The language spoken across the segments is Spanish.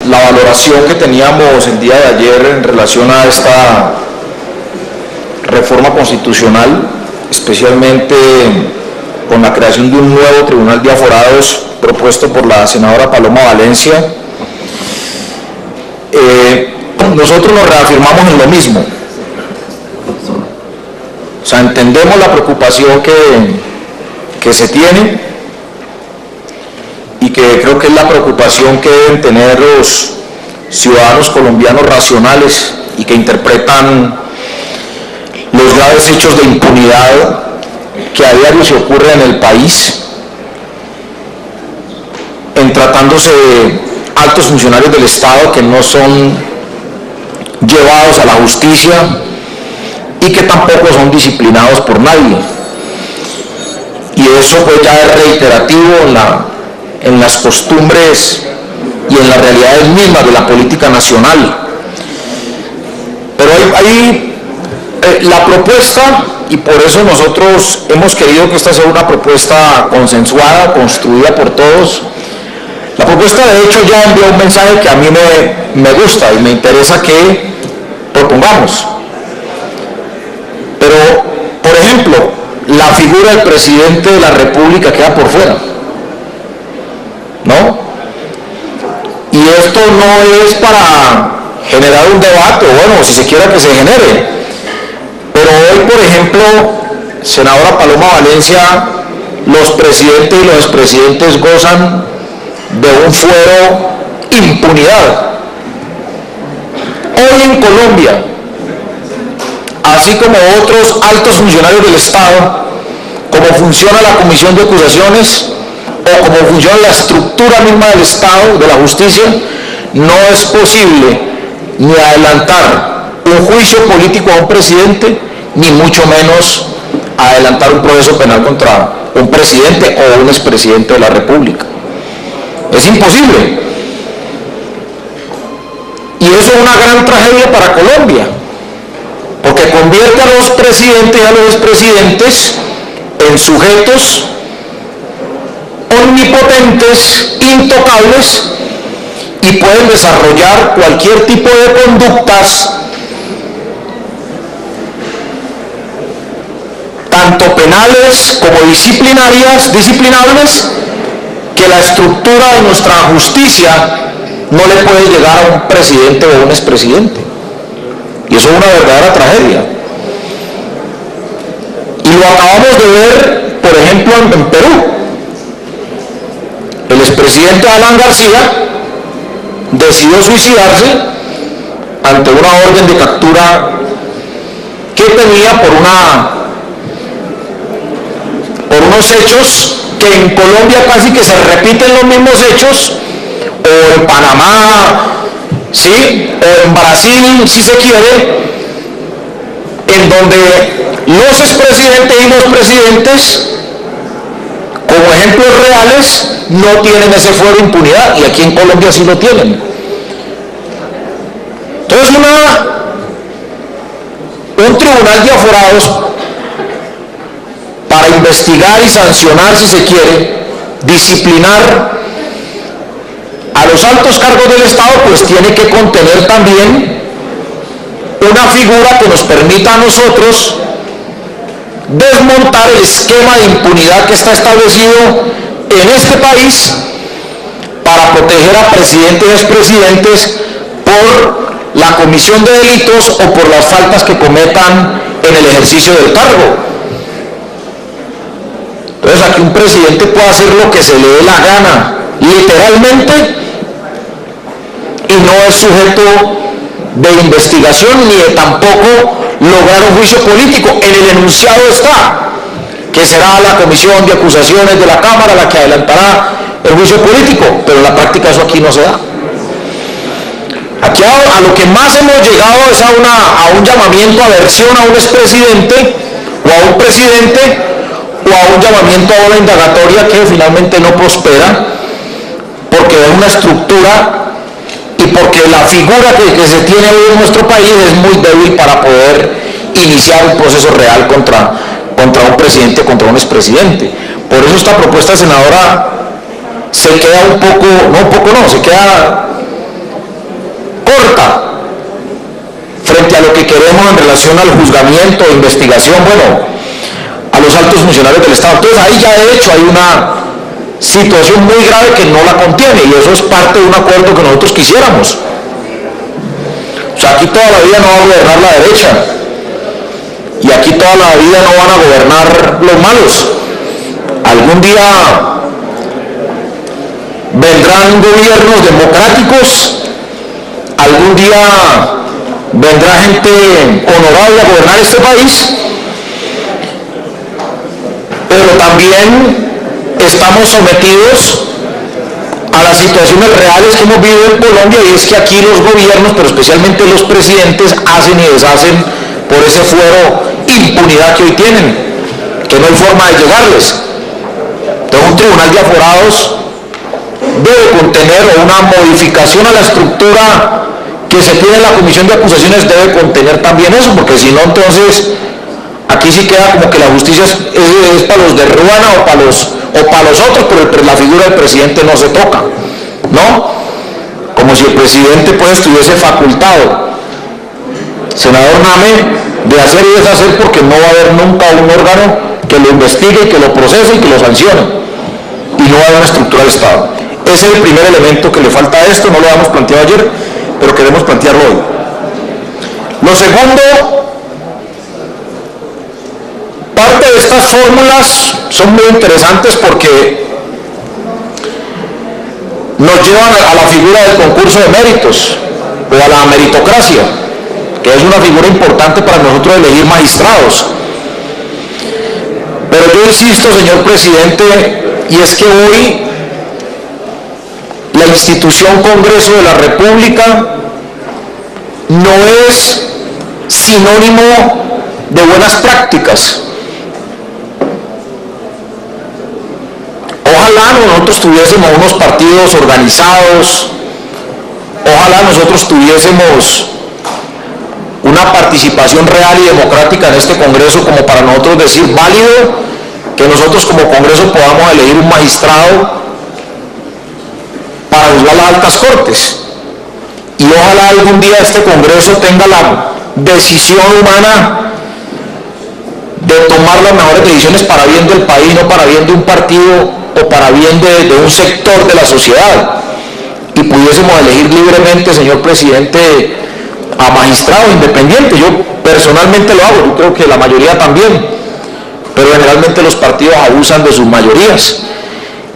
la valoración que teníamos el día de ayer en relación a esta reforma constitucional, especialmente con la creación de un nuevo tribunal de aforados propuesto por la senadora Paloma Valencia. Nosotros nos reafirmamos en lo mismo. O sea, entendemos la preocupación que se tiene y que creo que es la preocupación que deben tener los ciudadanos colombianos racionales y que interpretan los graves hechos de impunidad que a diario se ocurren en el país, en tratándose de altos funcionarios del Estado que no son llevados a la justicia y que tampoco son disciplinados por nadie. Y eso pues ya es reiterativo en las costumbres y en las realidades mismas de la política nacional. Pero hay la propuesta, y por eso nosotros hemos querido que esta sea una propuesta consensuada, construida por todos. La propuesta de hecho ya envía un mensaje que a mí me gusta y me interesa que propongamos. Pero, por ejemplo, la figura del presidente de la República queda por fuera, ¿no? Y esto no es para generar un debate, o bueno, si se quiera que se genere. Pero hoy, por ejemplo, senadora Paloma Valencia, los presidentes y los expresidentes gozan de un fuero impunidad. Hoy en Colombia, así como otros altos funcionarios del Estado, como funciona la Comisión de Acusaciones o como funciona la estructura misma del Estado, de la justicia, no es posible ni adelantar un juicio político a un presidente, ni mucho menos adelantar un proceso penal contra un presidente o un expresidente de la República. Es imposible. Y eso es una gran tragedia para Colombia, porque convierte a los presidentes y a los expresidentes en sujetos omnipotentes, intocables, y pueden desarrollar cualquier tipo de conductas, tanto penales como disciplinables, que la estructura de nuestra justicia no le puede llegar a un presidente o a un expresidente. Y eso es una verdadera tragedia. Y lo acabamos de ver, por ejemplo, en Perú. El expresidente Alan García decidió suicidarse ante una orden de captura que tenía por unos hechos que en Colombia casi que se repiten los mismos hechos, o en Panamá, ¿sí?, o en Brasil, si se quiere, en donde los expresidentes y los presidentes, como ejemplos reales, no tienen ese fuero de impunidad, y aquí en Colombia sí lo tienen. Entonces un tribunal de aforados para investigar y sancionar, si se quiere, disciplinar a los altos cargos del Estado, pues tiene que contener también una figura que nos permita a nosotros desmontar el esquema de impunidad que está establecido en este país para proteger a presidentes y expresidentes por la comisión de delitos o por las faltas que cometan en el ejercicio del cargo. Entonces aquí un presidente puede hacer lo que se le dé la gana, literalmente, y no es sujeto de investigación ni de tampoco lograr un juicio político. En el enunciado está que será la Comisión de Acusaciones de la Cámara la que adelantará el juicio político, pero en la práctica eso aquí no se da. Aquí a lo que más hemos llegado es a un llamamiento a versión a un expresidente o a un presidente, o a un llamamiento a una indagatoria que finalmente no prospera, porque es una estructura y porque la figura que se tiene hoy en nuestro país es muy débil para poder iniciar un proceso real contra un presidente, contra un expresidente. Por eso esta propuesta, senadora, se queda se queda queremos en relación al juzgamiento e investigación, bueno, a los altos funcionarios del Estado. Entonces ahí ya de hecho hay una situación muy grave que no la contiene, y eso es parte de un acuerdo que nosotros quisiéramos. O sea, aquí toda la vida no va a gobernar la derecha, y aquí toda la vida no van a gobernar los malos. Algún día vendrán gobiernos democráticos, algún día vendrá gente honorable a gobernar este país, pero también estamos sometidos a las situaciones reales que hemos vivido en Colombia, y es que aquí los gobiernos, pero especialmente los presidentes, hacen y deshacen por ese fuero impunidad que hoy tienen, que no hay forma de llegarles. Entonces un tribunal de aforados debe contener, o una modificación a la estructura que se tiene en la comisión de acusaciones debe contener también eso, porque si no, entonces aquí sí queda como que la justicia es para los de Ruana o para los otros, pero la figura del presidente no se toca, ¿no? Como si el presidente pues estuviese facultado, senador Name, de hacer y deshacer, porque no va a haber nunca un órgano que lo investigue y que lo procese y que lo sancione, y no va a haber una estructura del Estado. Ese es el primer elemento que le falta a esto, no lo habíamos planteado ayer, pero queremos plantearlo hoy. Lo segundo, parte de estas fórmulas son muy interesantes porque nos llevan a la figura del concurso de méritos, o a la meritocracia, que es una figura importante para nosotros elegir magistrados. Pero yo insisto, señor presidente, y es que hoy la institución Congreso de la República no es sinónimo de buenas prácticas. Ojalá nosotros tuviésemos unos partidos organizados, ojalá nosotros tuviésemos una participación real y democrática en este Congreso, como para nosotros decir válido que nosotros como Congreso podamos elegir un magistrado para juzgar las altas cortes. Y ojalá algún día este Congreso tenga la decisión humana de tomar las mejores decisiones para bien del país, no para bien de un partido o para bien de un sector de la sociedad, y pudiésemos elegir libremente, señor presidente, a magistrados independientes. Yo personalmente lo hago, yo creo que la mayoría también, pero generalmente los partidos abusan de sus mayorías,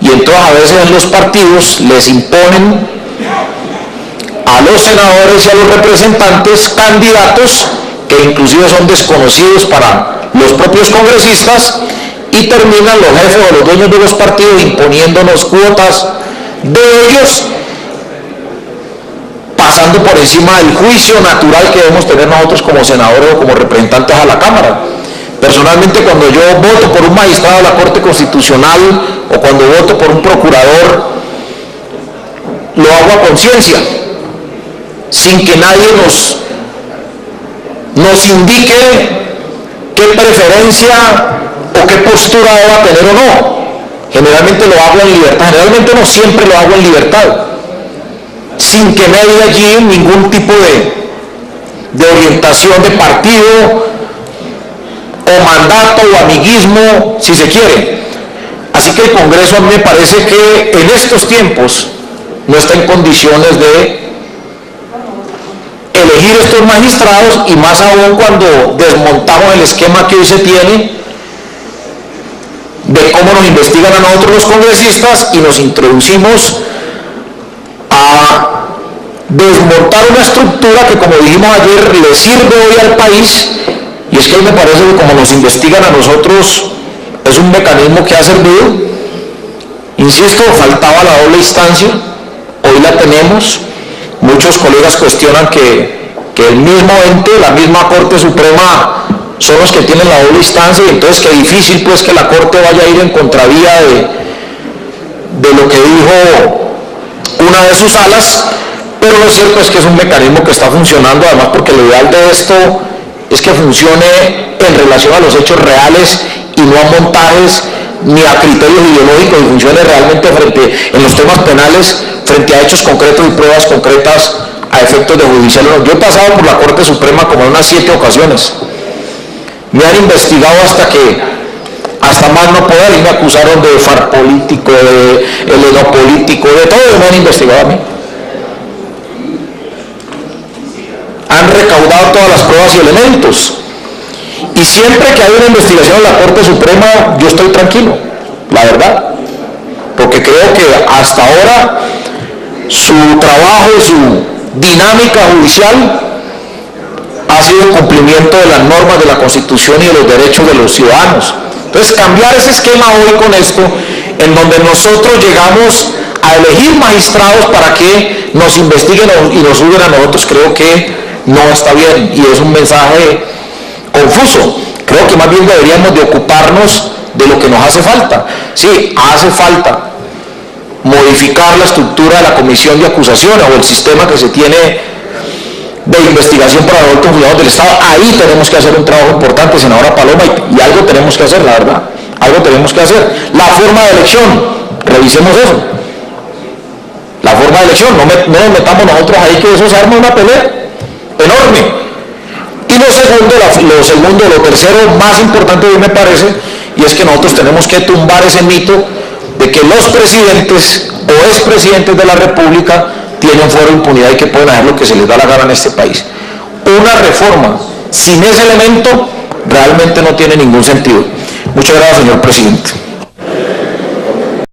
y entonces a veces los partidos les imponen a los senadores y a los representantes candidatos que inclusive son desconocidos para los propios congresistas, y terminan los jefes o los dueños de los partidos imponiéndonos cuotas de ellos, pasando por encima del juicio natural que debemos tener nosotros como senadores o como representantes a la Cámara. Personalmente, cuando yo voto por un magistrado de la Corte Constitucional o cuando voto por un procurador, lo hago a conciencia, sin que nadie nos indique qué preferencia o qué postura deba tener o no. Generalmente lo hago en libertad, generalmente no siempre lo hago en libertad, sin que me haya allí ningún tipo de orientación de partido o mandato o amiguismo, si se quiere. Así que el Congreso, a mí me parece que en estos tiempos no está en condiciones de elegir estos magistrados, y más aún cuando desmontamos el esquema que hoy se tiene de cómo nos investigan a nosotros los congresistas y nos introducimos a desmontar una estructura que, como dijimos ayer, le sirve hoy al país. Y es que hoy me parece que como nos investigan a nosotros es un mecanismo que ha servido. Insisto, faltaba la doble instancia, hoy la tenemos. Muchos colegas cuestionan que el mismo ente, la misma Corte Suprema, son los que tienen la doble instancia, y entonces qué difícil pues que la Corte vaya a ir en contravía de lo que dijo una de sus salas. Pero lo cierto es que es un mecanismo que está funcionando, además porque lo ideal de esto es que funcione en relación a los hechos reales y no a montajes ni a criterios ideológicos, y funcione realmente en los temas penales frente a hechos concretos y pruebas concretas a efectos de judicial. Yo he pasado por la Corte Suprema como en unas 7 ocasiones. Me han investigado hasta más no poder, y me acusaron de far político, de helenopolítico, de todo me han investigado a mí. Han recaudado todas las pruebas y elementos. Y siempre que hay una investigación en la Corte Suprema, yo estoy tranquilo, la verdad. Porque creo que hasta ahora su trabajo, su dinámica judicial ha sido el cumplimiento de las normas de la Constitución y de los derechos de los ciudadanos. Entonces, cambiar ese esquema hoy con esto, en donde nosotros llegamos a elegir magistrados para que nos investiguen y nos juzguen a nosotros, creo que no está bien y es un mensaje confuso. Creo que más bien deberíamos de ocuparnos de lo que nos hace falta. Sí, hace falta modificar la estructura de la comisión de acusación o el sistema que se tiene de investigación para los altos juzgados del Estado. Ahí tenemos que hacer un trabajo importante, senadora Paloma, y algo tenemos que hacer, la verdad. Algo tenemos que hacer. La forma de elección, revisemos eso. La forma de elección, no nos metamos nosotros ahí, que eso se arma una pelea enorme. Y lo tercero más importante a mí me parece, y es que nosotros tenemos que tumbar ese mito de que los presidentes o expresidentes de la República tienen fuero de impunidad y que pueden hacer lo que se les da la gana en este país. Una reforma sin ese elemento realmente no tiene ningún sentido. Muchas gracias, señor presidente.